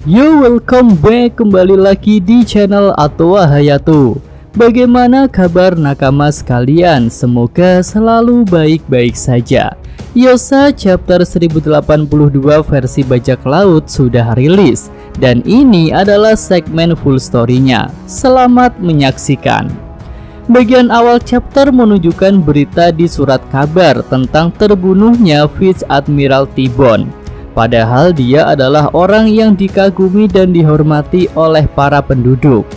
Yo, welcome back kembali lagi di channel Atowa Hayato. Bagaimana kabar nakama sekalian? Semoga selalu baik-baik saja. Yosa chapter 1082 versi bajak laut sudah rilis, dan ini adalah segmen full story-nya. Selamat menyaksikan. Bagian awal chapter menunjukkan berita di surat kabar tentang terbunuhnya Vice Admiral T-Bone. Padahal dia adalah orang yang dikagumi dan dihormati oleh para penduduk.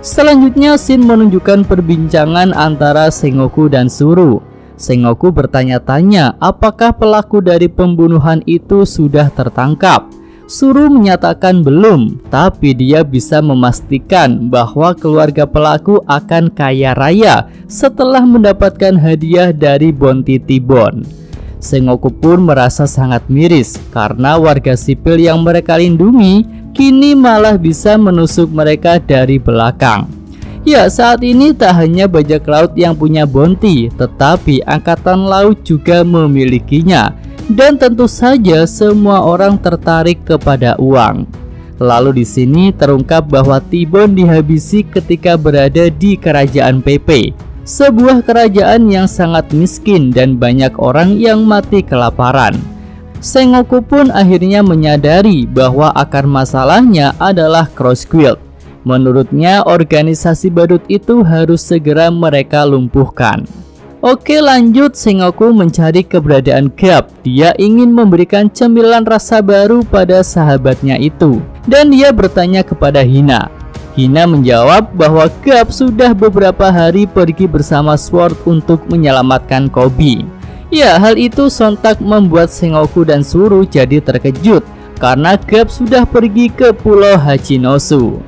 Selanjutnya scene menunjukkan perbincangan antara Sengoku dan Suru. Sengoku bertanya-tanya apakah pelaku dari pembunuhan itu sudah tertangkap. Suru menyatakan belum, tapi dia bisa memastikan bahwa keluarga pelaku akan kaya raya setelah mendapatkan hadiah dari bounty T-Bone. Sengoku pun merasa sangat miris karena warga sipil yang mereka lindungi kini malah bisa menusuk mereka dari belakang. Ya, saat ini tak hanya bajak laut yang punya bounty, tetapi angkatan laut juga memilikinya. Dan tentu saja semua orang tertarik kepada uang. Lalu di sini terungkap bahwa T-Bone dihabisi ketika berada di kerajaan PP. Sebuah kerajaan yang sangat miskin dan banyak orang yang mati kelaparan. Sengoku pun akhirnya menyadari bahwa akar masalahnya adalah Cross Guild. Menurutnya organisasi badut itu harus segera mereka lumpuhkan. Oke, lanjut. Sengoku mencari keberadaan Garp. Dia ingin memberikan cemilan rasa baru pada sahabatnya itu. Dan dia bertanya kepada Hina. Hina menjawab bahwa Garp sudah beberapa hari pergi bersama Sword untuk menyelamatkan Koby. Ya, hal itu sontak membuat Sengoku dan Suru jadi terkejut karena Garp sudah pergi ke Pulau Hachinosu.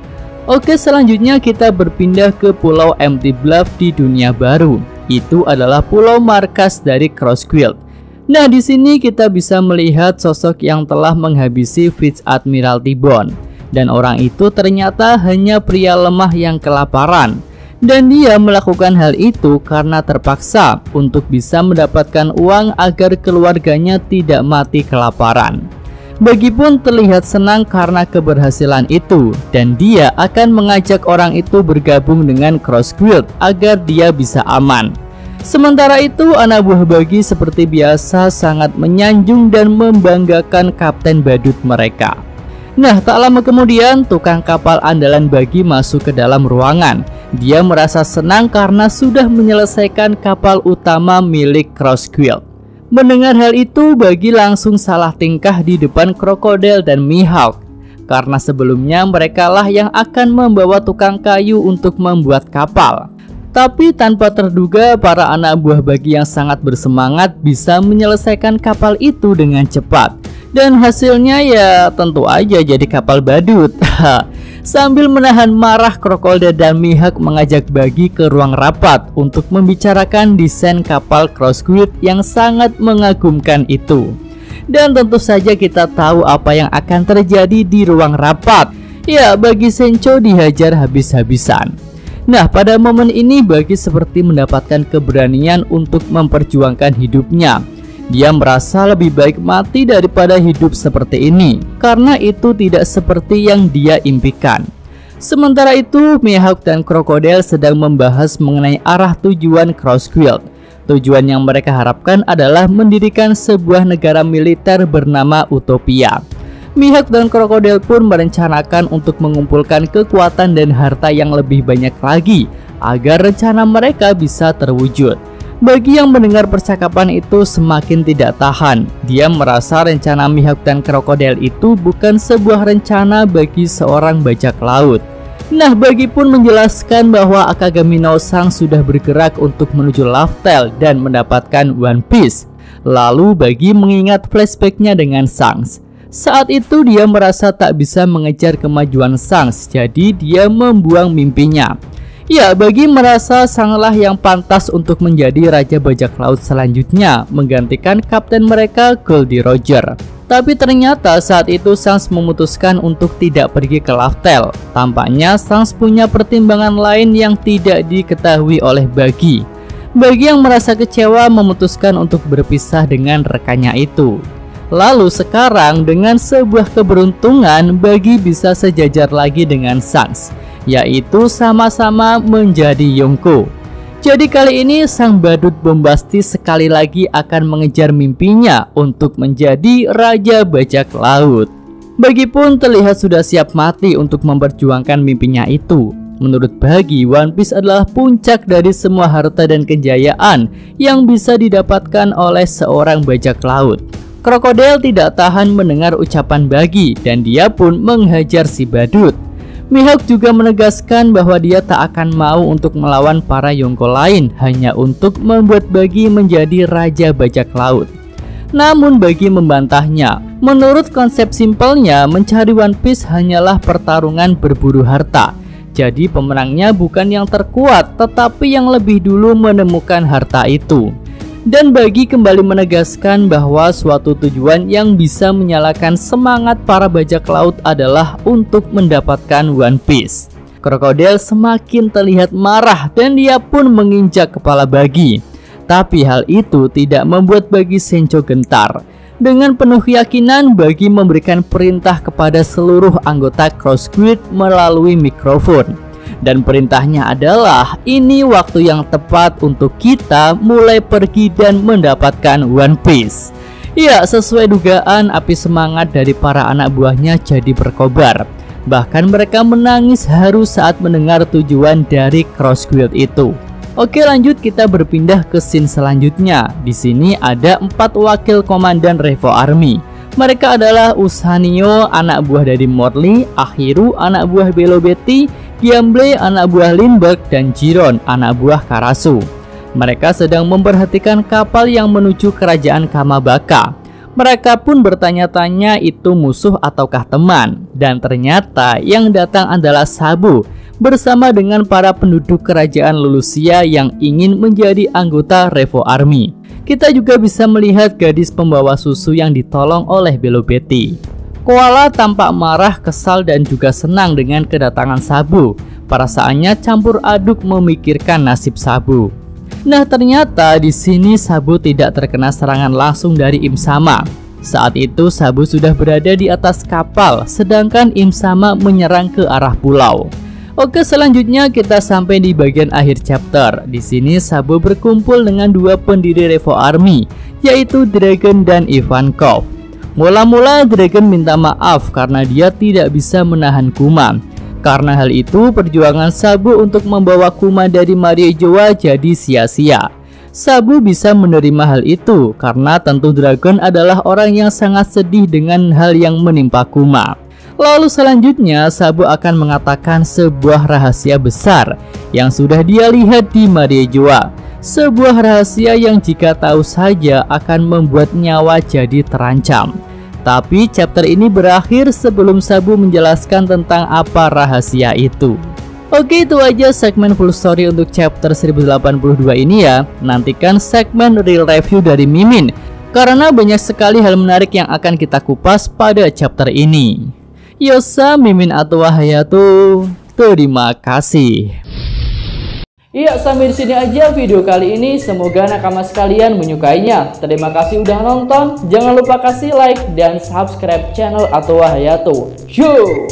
Oke, selanjutnya kita berpindah ke Pulau Empty Bluff di dunia baru. Itu adalah pulau markas dari Cross Guild. Nah, di sini kita bisa melihat sosok yang telah menghabisi Vice Admiral T-Bone. Dan orang itu ternyata hanya pria lemah yang kelaparan. Dan dia melakukan hal itu karena terpaksa untuk bisa mendapatkan uang agar keluarganya tidak mati kelaparan. Bagi pun terlihat senang karena keberhasilan itu. Dan dia akan mengajak orang itu bergabung dengan Cross Guild agar dia bisa aman. Sementara itu anak buah Bagi seperti biasa sangat menyanjung dan membanggakan kapten badut mereka. Nah, tak lama kemudian tukang kapal andalan Bagi masuk ke dalam ruangan. Dia merasa senang karena sudah menyelesaikan kapal utama milik Cross Guild. Mendengar hal itu, Bagi langsung salah tingkah di depan Crocodile dan Mihawk. Karena sebelumnya merekalah yang akan membawa tukang kayu untuk membuat kapal. Tapi tanpa terduga para anak buah Bagi yang sangat bersemangat bisa menyelesaikan kapal itu dengan cepat. Dan hasilnya ya tentu aja jadi kapal badut. Sambil menahan marah, Crocodile dan Mihawk mengajak Bagi ke ruang rapat untuk membicarakan desain kapal Cross Guild yang sangat mengagumkan itu. Dan tentu saja kita tahu apa yang akan terjadi di ruang rapat. Ya, Bagi Sencho dihajar habis-habisan. Nah, pada momen ini Bagi seperti mendapatkan keberanian untuk memperjuangkan hidupnya. Dia merasa lebih baik mati daripada hidup seperti ini, karena itu tidak seperti yang dia impikan. Sementara itu, Mihawk dan Crocodile sedang membahas mengenai arah tujuan Cross Guild. Tujuan yang mereka harapkan adalah mendirikan sebuah negara militer bernama Utopia. Mihawk dan Crocodile pun merencanakan untuk mengumpulkan kekuatan dan harta yang lebih banyak lagi, agar rencana mereka bisa terwujud. Bagi yang mendengar percakapan itu semakin tidak tahan. Dia merasa rencana Mihawk dan Crocodile itu bukan sebuah rencana bagi seorang bajak laut. Nah, Bagi pun menjelaskan bahwa Akagami no Sang sudah bergerak untuk menuju Laftel dan mendapatkan One Piece. Lalu Bagi mengingat flashbacknya dengan Shanks. Saat itu dia merasa tak bisa mengejar kemajuan Shanks, jadi dia membuang mimpinya. Ya, Bagi merasa sanglah yang pantas untuk menjadi raja bajak laut selanjutnya, menggantikan kapten mereka Goldie Roger. Tapi ternyata saat itu Shanks memutuskan untuk tidak pergi ke Laftel. Tampaknya Shanks punya pertimbangan lain yang tidak diketahui oleh Bagi. Bagi yang merasa kecewa memutuskan untuk berpisah dengan rekannya itu. Lalu sekarang dengan sebuah keberuntungan Buggy bisa sejajar lagi dengan Shanks, yaitu sama-sama menjadi Yonko. Jadi kali ini sang badut bombastis sekali lagi akan mengejar mimpinya untuk menjadi Raja Bajak Laut. Buggy pun terlihat sudah siap mati untuk memperjuangkan mimpinya itu. Menurut Buggy, One Piece adalah puncak dari semua harta dan kejayaan yang bisa didapatkan oleh seorang bajak laut. Krokodil tidak tahan mendengar ucapan Buggy dan dia pun menghajar si badut. Mihawk juga menegaskan bahwa dia tak akan mau untuk melawan para Yonko lain hanya untuk membuat Buggy menjadi Raja Bajak Laut. Namun Buggy membantahnya. Menurut konsep simpelnya, mencari One Piece hanyalah pertarungan berburu harta. Jadi pemenangnya bukan yang terkuat, tetapi yang lebih dulu menemukan harta itu. Dan Buggy kembali menegaskan bahwa suatu tujuan yang bisa menyalakan semangat para bajak laut adalah untuk mendapatkan One Piece. Krokodil semakin terlihat marah dan dia pun menginjak kepala Buggy. Tapi hal itu tidak membuat Buggy Sencho gentar. Dengan penuh keyakinan, Buggy memberikan perintah kepada seluruh anggota Cross Squid melalui mikrofon. Dan perintahnya adalah, ini waktu yang tepat untuk kita mulai pergi dan mendapatkan One Piece. Ya, sesuai dugaan, api semangat dari para anak buahnya jadi berkobar. Bahkan mereka menangis haru saat mendengar tujuan dari Cross Squid itu. Oke, lanjut kita berpindah ke scene selanjutnya. Di sini ada 4 wakil komandan Revo Army. Mereka adalah Usanio, anak buah dari Morley, Ahiru, anak buah Belo Betty, Giamble, anak buah Lindbergh, dan Jiron, anak buah Karasu. Mereka sedang memperhatikan kapal yang menuju kerajaan Kamabaka. Mereka pun bertanya-tanya itu musuh ataukah teman. Dan ternyata yang datang adalah Sabu bersama dengan para penduduk kerajaan Lulusia yang ingin menjadi anggota Revo Army. Kita juga bisa melihat gadis pembawa susu yang ditolong oleh Belo Betty. Koala tampak marah, kesal, dan juga senang dengan kedatangan Sabu. Perasaannya campur aduk memikirkan nasib Sabu. Nah, ternyata di sini Sabu tidak terkena serangan langsung dari Im Sama. Saat itu Sabu sudah berada di atas kapal, sedangkan Im Sama menyerang ke arah pulau. Oke, selanjutnya kita sampai di bagian akhir chapter. Di sini Sabu berkumpul dengan 2 pendiri Revo Army, yaitu Dragon dan Ivankov. Mula-mula Dragon minta maaf karena dia tidak bisa menahan Kuma. Karena hal itu, perjuangan Sabu untuk membawa Kuma dari Mariejoa jadi sia-sia. Sabu bisa menerima hal itu karena tentu Dragon adalah orang yang sangat sedih dengan hal yang menimpa Kuma. Lalu selanjutnya Sabu akan mengatakan sebuah rahasia besar yang sudah dia lihat di Mariejoa. Sebuah rahasia yang jika tahu saja akan membuat nyawa jadi terancam. Tapi chapter ini berakhir sebelum Sabu menjelaskan tentang apa rahasia itu. Oke, itu aja segmen full story untuk chapter 1082 ini ya. Nantikan segmen real review dari Mimin, karena banyak sekali hal menarik yang akan kita kupas pada chapter ini. Yosa, Mimin atau Hayato, terima kasih. Iya, sampai di sini aja video kali ini. Semoga nakama sekalian menyukainya. Terima kasih udah nonton. Jangan lupa kasih like dan subscribe channel Atowa Hayato. Yo!